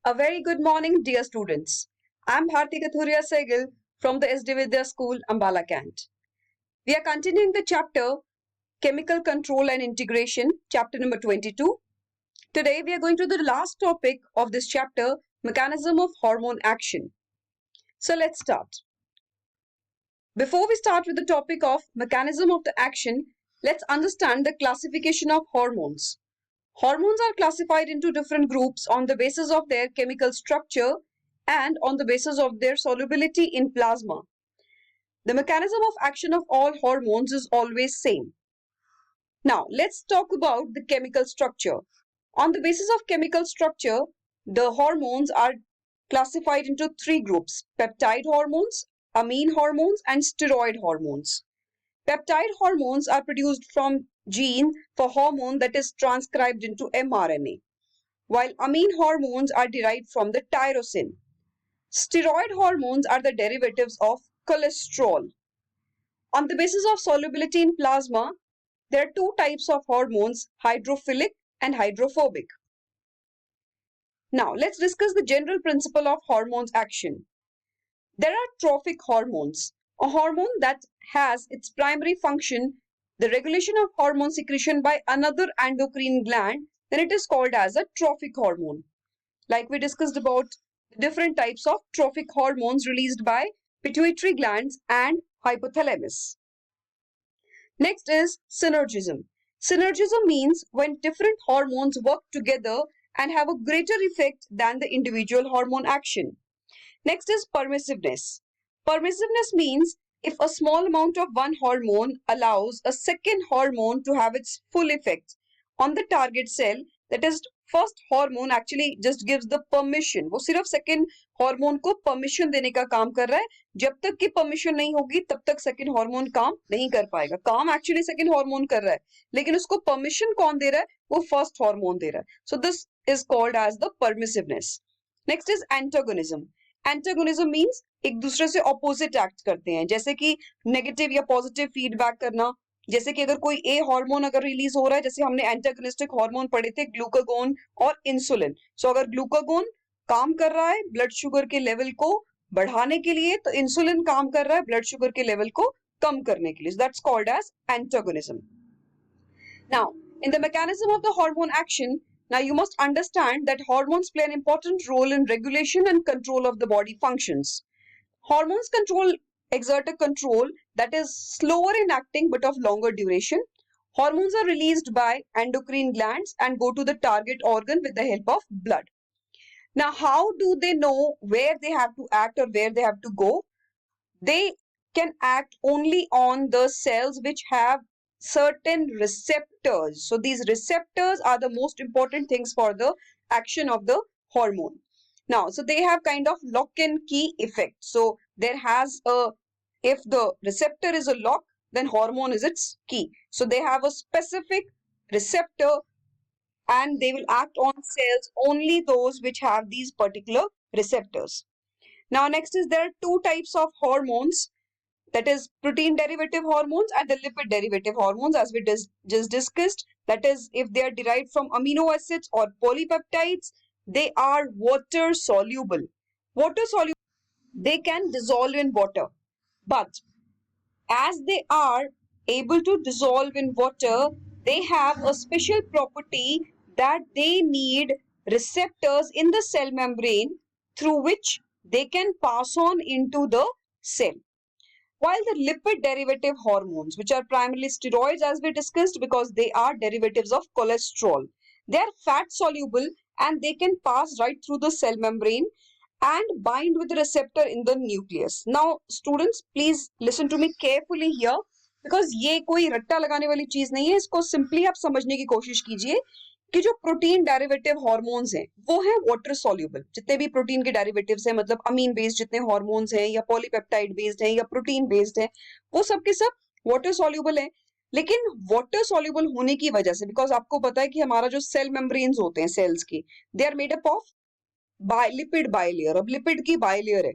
A very good morning, dear students. I'm Bharti Kathuria Sehgal from the SD Vidya School, Ambala Cant. We are continuing the chapter Chemical Control and Integration, chapter number 22. Today, we are going to the last topic of this chapter, Mechanism of Hormone Action. So, let's start. Before we start with the topic of Mechanism of the Action, let's understand the classification of hormones. Hormones are classified into different groups on the basis of their chemical structure and on the basis of their solubility in plasma. The mechanism of action of all hormones is always same. Now, let's talk about the chemical structure. On the basis of chemical structure, the hormones are classified into three groups: peptide hormones, amine hormones, and steroid hormones. Peptide hormones are produced from gene for hormone that is transcribed into mRNA, while amine hormones are derived from the tyrosine. Steroid hormones are the derivatives of cholesterol. On the basis of solubility in plasma, there are two types of hormones, hydrophilic and hydrophobic. Now, let's discuss the general principle of hormones action. There are trophic hormones, a hormone that has its primary function the regulation of hormone secretion by another endocrine gland, then it is called as a trophic hormone. Like we discussed about different types of trophic hormones released by pituitary glands and hypothalamus. Next is synergism. Synergism means when different hormones work together and have a greater effect than the individual hormone action. Next is permissiveness. Permissiveness means if a small amount of one hormone allows a second hormone to have its full effect on the target cell, that is first hormone actually just gives the permission. वो सिर्फ second hormone को permission देने का काम कर रहा है. जब तक की permission नहीं होगी तब तक second hormone काम नहीं कर पाएगा. काम actually second hormone कर रहा है, लेकिन उसको permission कौन दे रहा है? वो first hormone दे रहा है. So this is called as the permissiveness. Next is antagonism. Antagonism means एक दूसरे से ऑपोजिट एक्ट करते हैं, जैसे कि नेगेटिव या पॉजिटिव फीडबैक करना. जैसे कि अगर कोई ए हार्मोन अगर रिलीज हो रहा है, जैसे हमने एंटागोनिस्टिक हार्मोन पढ़े थे ग्लूकागोन और इंसुलिन. सो अगर ग्लूकागोन काम कर रहा है ब्लड शुगर के लेवल को बढ़ाने के लिए, तो इंसुलिन काम कर रहा है ब्लड शुगर के लेवल को कम करने के लिए. So that's called as antagonism. Now in the mechanism of the hormone action, now you must understand that hormones play an important role in regulation and control of the body functions. Hormones exert a control that is slower in acting but of longer duration. Hormones are released by endocrine glands and go to the target organ with the help of blood. Now, how do they know where they have to act or where they have to go? They can act only on the cells which have certain receptors. So these receptors are the most important things for the action of the hormone. Now, so they have kind of lock and key effect. So there has a, if the receptor is a lock, then hormone is its key. So they have a specific receptor and they will act on cells only those which have these particular receptors. Now next is there are two types of hormones, that is protein derivative hormones and the lipid derivative hormones, as we just discussed. That is, if they are derived from amino acids or polypeptides, they are water soluble. Water soluble, they can dissolve in water, but as they are able to dissolve in water, they have a special property that they need receptors in the cell membrane through which they can pass on into the cell. While the lipid derivative hormones, which are primarily steroids as we discussed because they are derivatives of cholesterol, they are fat soluble and they can pass right through the cell membrane and bind with the receptor in the nucleus. Now students, please listen to me carefully here because ये कोई रट्टा लगाने वाली चीज नहीं है. इसको simply आप समझने की कोशिश कीजिए कि जो प्रोटीन डेरिवेटिव हार्मोन्स हैं वो हैं वाटर सॉल्युबल. जितने भी प्रोटीन के डेरिवेटिव्स हैं, मतलब अमीन बेस्ड जितने हार्मोन्स हैं या पॉलीपेप्टाइड बेस्ड हैं या प्रोटीन बेस्ड हैं, वो सब के सब वाटर सॉल्युबल हैं. लेकिन वाटर सॉल्युबल होने की वजह से, बिकॉज आपको पता है कि हमारा जो सेल मेम्ब्रेन्स होते हैं सेल्स के, they are made up of lipid bilayer. अब लिपिड की बाइलेयर है,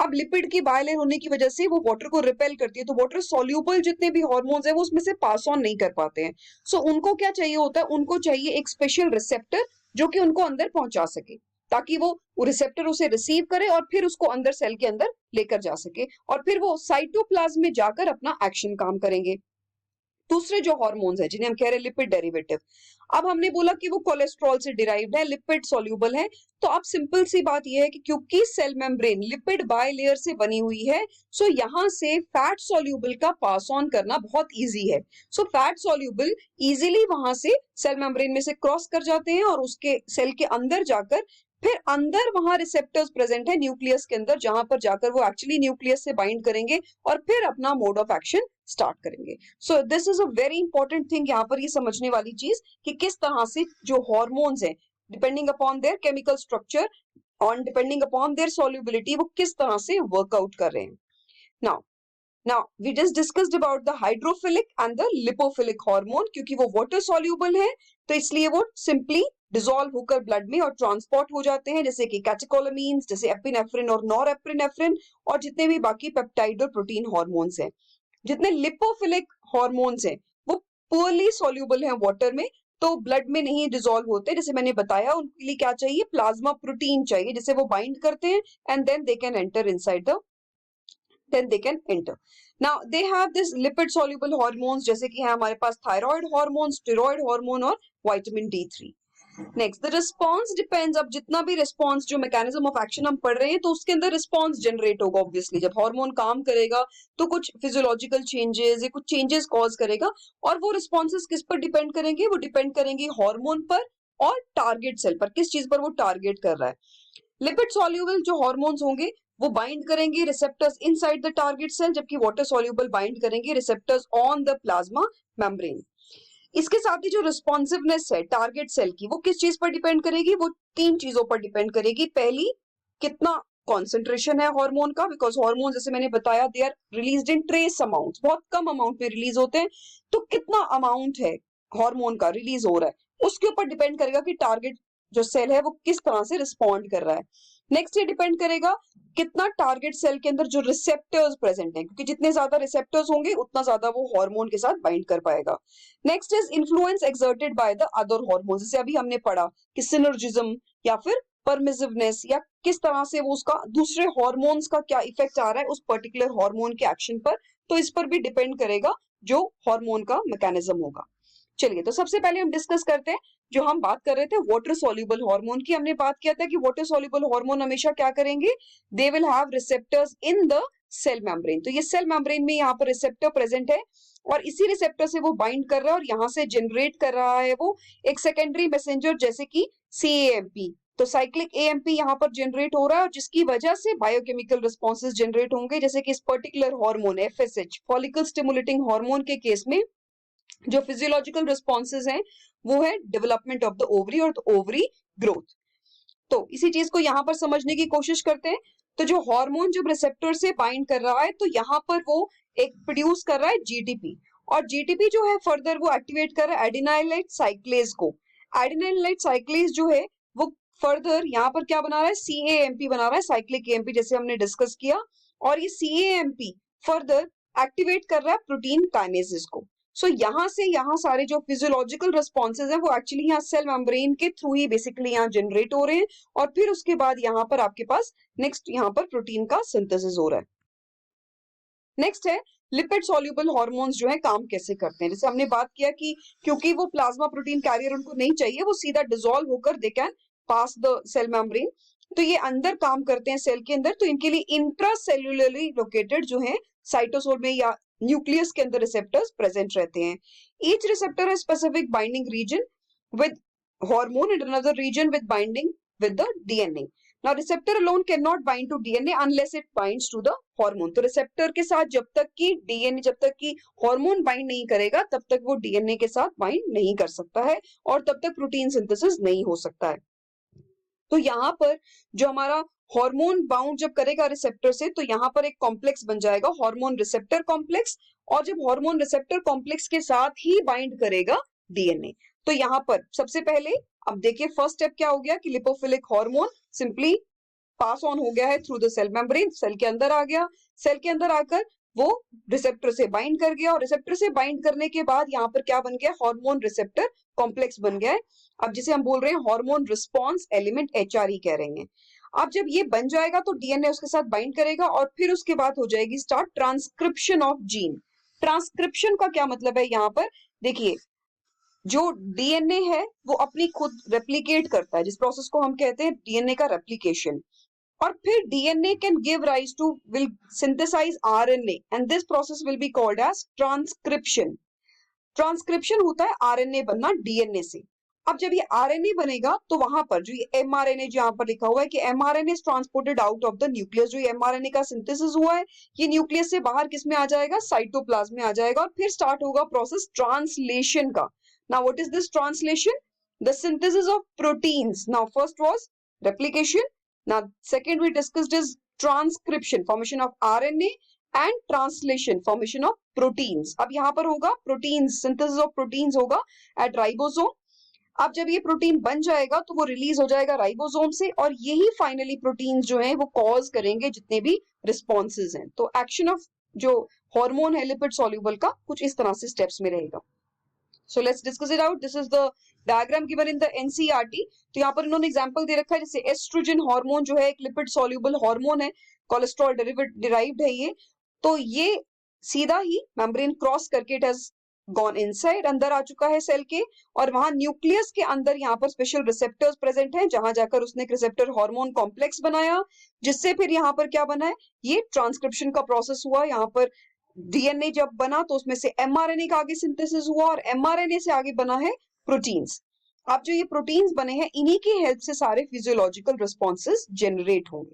अब लिपिड की बाइलेयर होने की वजह से वो वाटर को रिपेल करती है, तो वाटर सॉल्युबल जितने भी हार्मोन्स हैं वो उसमें से पास ऑन नहीं कर पाते हैं. सो उनको क्या चाहिए होता है, उनको चाहिए एक स्पेशल रिसेप्टर जो कि उनको अंदर पहुंचा सके. ताकि वो रिसेप्टर उसे रिसीव करे और फिर उसको अंदर सेल के अंदर लेकर जा सके और फिर वो साइटोप्लाज्म में जाकर अपना एक्शन काम करेंगे। दूसरे जो हार्मोन्स है जिन्हें हम कह रहे हैं लिपिड डेरिवेटिव, अब हमने बोला कि वो कोलेस्ट्रॉल से डिराइव्ड है, लिपिड सॉल्यूबल है। तो अब सिंपल सी बात यह है कि क्योंकि सेल मेम्ब्रेन लिपिड बायलेयर से बनी हुई है, सो यहां से फैट सॉल्यूबल का पास ऑन करना बहुत इजी है। सो फैट सॉल्यूबल इजीली वहां से सेल मेम्ब्रेन में से क्रॉस कर जाते हैं और उसके सेल के अंदर जाकर फिर अंदर वहां रिसेप्टर्स प्रेजेंट है न्यूक्लियस के अंदर, जहां पर जाकर वो एक्चुअली न्यूक्लियस से बाइंड करेंगे और फिर अपना मोड ऑफ एक्शन स्टार्ट करेंगे। सो this is a very important thing, यहाँ पर ये समझने वाली चीज कि किस तरह से जो हॉर्मोन्स हैं depending upon their chemical structure और डिपेंडिंग अपॉन देयर सॉल्युबिलिटी वो किस तरह से वर्कआउट कर रहे हैं। Now we just discussed about the hydrophilic and the lipophilic hormone, क्योंकि वो water soluble है तो इसलिए वो simply डिसॉल्व होकर ब्लड में और ट्रांसपोर्ट हो जाते हैं, जैसे कि कैटेकोलामीन्स, जैसे एपिनेफ्रिन और नॉरएपिनेफ्रिन और जितने भी बाकी पेप्टाइड और प्रोटीन हार्मोन्स हैं। जितने लिपोफिलिक हार्मोन्स हैं वो पुअरली सॉल्यूबल हैं वाटर में, तो ब्लड में नहीं डिसॉल्व होते। जैसे मैंने बताया उनके लिए क्या चाहिए, प्लाज्मा प्रोटीन चाहिए जिसे वो बाइंड करते हैं and then they can enter inside the then they can enter. Now they have this lipid soluble hormones जैसे कि है हमारे पास thyroid hormone, steroid hormone और vitamin D3. Next, the response depends, अब जितना भी response जो mechanism of action हम पढ़ रहे हैं तो उसके अंदर response generate होगा obviously। जब हार्मोन काम करेगा तो कुछ physiological changes या कुछ changes cause करेगा और वो responses किस पर depend करेंगे, वो depend करेंगे हार्मोन पर और टारगेट सेल पर, किस चीज पर वो टारगेट कर रहा है। लिपिड सॉल्यूबल जो हार्मोन्स होंगे वो बाइंड करेंगे receptors inside the target cell, जबकि वाटर सॉल्यूबल बाइंड करेंगे receptors on the plasma membrane. इसके साथ ही जो रिस्पॉन्सिवनेस है टारगेट सेल की वो किस चीज पर डिपेंड करेगी, वो तीन चीजों पर डिपेंड करेगी। पहली, कितना कॉन्सेंट्रेशन है हार्मोन का, बिकॉज हार्मोन जैसे मैंने बताया they are released in trace amount, बहुत कम अमाउंट में रिलीज होते हैं, तो कितना अमाउंट है हार्मोन का रिलीज हो रहा है उसके ऊपर डिपेंड करेगा कि टारगेट जो सेल है वो किस तरह से रिस्पॉन्ड कर रहा है। नेक्स्ट ये डिपेंड करेगा कितना टारगेट सेल के अंदर जो रिसेप्टर्स प्रेजेंट हैं, क्योंकि जितने ज्यादा रिसेप्टर्स होंगे उतना ज्यादा वो हार्मोन के साथ बाइंड कर पाएगा। Next is influence exerted by the other hormones, जैसे अभी हमने पढ़ा कि सिनर्जिज्म या फिर परमिसिवनेस, या किस तरह से वो उसका दूसरे हार्मोन्स का क्या इफेक्ट आ रहा है उस पर्टिकुलर हार्मोन के एक्शन पर, तो इस पर भी डिपेंड करेगा जो हार्मोन का मैकेनिज्म होगा। चलिए तो सबसे पहले हम डिस्कस करते हैं, जो हम बात कर रहे थे वाटर सॉल्यूबल हार्मोन की, हमने बात किया था कि वाटर सॉल्यूबल हार्मोन हमेशा क्या करेंगे, they will have receptors in the cell membrane. तो ये सेल मेम्ब्रेन में यहाँ पर रिसेप्टर प्रेजेंट है और इसी रिसेप्टर से वो बाइंड कर रहा है और यहाँ से जनरेट कर रहा है वो एक सेकेंडरी मैसेंजर जैसे कि CAMP। तो साइक्लिक AMP यहाँ पर जनरेट हो रहा है और जिसकी वजह से बायोकेमिकल रिस्पॉन्सेज जनरेट होंगे, जैसे कि इस particular hormone FSH follicle stimulating hormone के केस में जो फिजियोलॉजिकल रिस्पॉन्सेज हैं वो है डेवलपमेंट ऑफ द ओवरी और ओवरी ग्रोथ। तो इसी चीज को यहाँ पर समझने की कोशिश करते हैं। तो जो हार्मोन जब रिसेप्टर से बाइंड कर रहा है तो यहाँ पर वो एक प्रोड्यूस कर रहा है GTP, और GTP जो है फर्दर वो एक्टिवेट कर रहा है एडिनाइलाइट साइक्लेज को। एडिनाइलाइट साइक्लेज जो है वो फर्दर यहाँ पर क्या बना रहा है, CAMP बना रहा है, साइक्लिक AMP जैसे हमने डिस्कस किया, और ये CAMP फर्दर एक्टिवेट कर रहा है प्रोटीन काइनेसिस को। सो यहाँ से यहाँ सारे जो फिजियोलॉजिकल रिस्पॉन्सेज हैं वो एक्चुअली यहाँ सेल मेम्ब्रेन के थ्रू ही बेसिकली यहाँ जनरेट हो रहे हैं और फिर उसके बाद यहाँ पर आपके पास नेक्स्ट यहाँ पर प्रोटीन का सिंथेसिस हो रहा है। नेक्स्ट है लिपिड सॉल्यूबल हार्मोन्स जो है काम कैसे करते हैं। जैसे हमने बात किया कि क्योंकि वो प्लाज्मा प्रोटीन कैरियर उनको नहीं चाहिए, वो सीधा डिसॉल्व होकर they can pass the cell membrane, तो ये अंदर काम करते हैं सेल के अंदर। तो इनके लिए इंट्रासेल्युलरली लोकेटेड जो है साइटोसोल में या न्यूक्लियस के अंदर रिसेप्टर्स प्रेजेंट रहते हैं। ईच रिसेप्टर है specific binding region with hormone and another region with binding with the DNA। Now receptor alone cannot bind to DNA unless it binds to the hormone। तो receptor के साथ जब तक कि DNA, जब तक कि हार्मोन बाइंड नहीं करेगा तब तक वो DNA के साथ बाइंड नहीं कर सकता है और तब तक प्रोटीन सिंथेसिस नहीं हो सकता है। तो यहाँ पर जो हमारा हार्मोन बाउंड जब करेगा रिसेप्टर से तो यहाँ पर एक कॉम्प्लेक्स बन जाएगा हार्मोन रिसेप्टर कॉम्प्लेक्स, और जब हार्मोन रिसेप्टर कॉम्प्लेक्स के साथ ही बाइंड करेगा DNA। तो यहाँ पर सबसे पहले अब देखिए फर्स्ट स्टेप क्या हो गया कि lipophilic hormone simply pass on हो गया है through the cell membrane, cell के अंदर आ गया। सेल के अंदर आकर वो रिसेप्टर से बाइंड कर गया और रिसेप्टर से बाइंड करने के बाद यहाँ पर क्या बन गया, हार्मोन रिसेप्टर कॉम्प्लेक्स बन गया है। अब जिसे हम बोल रहे हैं हार्मोन रिस्पॉन्स एलिमेंट, HRE कह रहे हैं। अब जब ये बन जाएगा तो डीएनए उसके साथ बाइंड करेगा और फिर उसके बाद हो जाएगी start transcription of gene. Transcription का क्या मतलब है, यहाँ पर देखिए जो डीएनए है वो अपनी खुद रेप्लिकेट करता है, जिस प्रोसेस को हम कहते हैं डीएनए का रेप्लिकेशन। और फिर DNA can give rise to, will synthesize RNA and this process will be called as transcription. Transcription होता है आरएनए बनना डीएनए से। अब जब ये आरएनए बनेगा तो वहां पर जो ये एमआरएनए जो यहाँ पर लिखा हुआ है कि mRNA is transported out of the nucleus, जो ये एमआरएनए का सिंथेसिस हुआ है ये न्यूक्लियस से बाहर किस में आ जाएगा, साइटोप्लाज्म में आ जाएगा और फिर स्टार्ट होगा प्रोसेस ट्रांसलेशन का। Now what is this translation, the synthesis of proteins. Now first was replication, now second we discussed is transcription, formation of RNA and translation, formation of proteins। अब यहाँ पर होगा proteins, synthesis of proteins होगा at ribosome। अब जब ये protein बन जाएगा तो वो रिलीज हो जाएगा राइबोसोम से और यही फाइनली प्रोटीन्स जो हैं वो कॉज करेंगे जितने भी रिस्पॉन्सेज हैं। तो एक्शन ऑफ जो हार्मोन है लिपिड सॉल्युबल का कुछ इस तरह से स्टेप्स में रहेगा। So let's discuss it out. This is the diagram given in the NCERT। तो यहाँ पर इन्होंने एग्जांपल दे रखा है, जैसे एस्ट्रोजन हार्मोन जो है एक लिपिड सॉल्युबल हार्मोन है, कोलेस्ट्रॉल डिराइव्ड है ये। तो ये सीधा ही मेम्ब्रेन क्रॉस करके इट हैज गॉन इनसाइड, अंदर आ चुका है सेल के और वहां न्यूक्लियस के अंदर यहाँ पर स्पेशल रिसेप्टर्स प्रेजेंट हैं, जहां जाकर उसने एक रिसेप्टर हार्मोन कॉम्प्लेक्स बनाया, जिससे फिर यहाँ पर क्या बना है, ये ट्रांसक्रिप्शन का प्रोसेस हुआ। यहाँ पर डीएनए जब बना तो उसमें से एमआरएनए का आगे सिंथेसिस हुआ और एमआरएनए से आगे बना है प्रोटीन्स। अब जो ये प्रोटीन्स बने हैं इन्हीं की हेल्प से सारे फिजियोलॉजिकल रिस्पॉन्सेस जनरेट होंगे।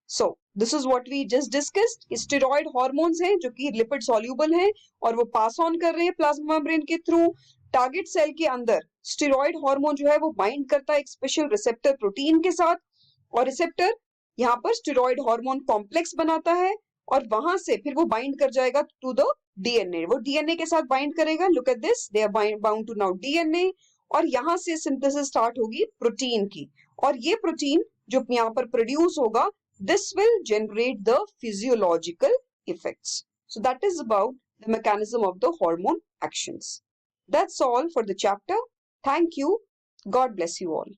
So this is what we just discussed. Steroid hormones हैं जो कि लिपिड सॉल्युबल हैं और वो पास ऑन कर रहे हैं प्लाज्मा मेम्ब्रेन के थ्रू। टारगेट सेल के अंदर स्टेरॉइड हार्मोन जो है वो बाइंड करता है एक स्पेशल रिसेप्टर प्रोटीन के साथ और रिसेप्टर यहाँ पर स्टेरॉइड हार्मोन कॉम्प्लेक्स बनाता है और वहां से फिर वो बाइंड कर जाएगा टू द डीएनए, वो डीएनए के साथ बाइंड करेगा। Look at this, they are bound to now DNA और यहां से सिंथेसिस स्टार्ट होगी प्रोटीन की और ये प्रोटीन जो यहाँ पर प्रोड्यूस होगा this will generate the physiological effects. So that is about the mechanism of the hormone actions. That's all for the chapter. Thank you, God bless you all.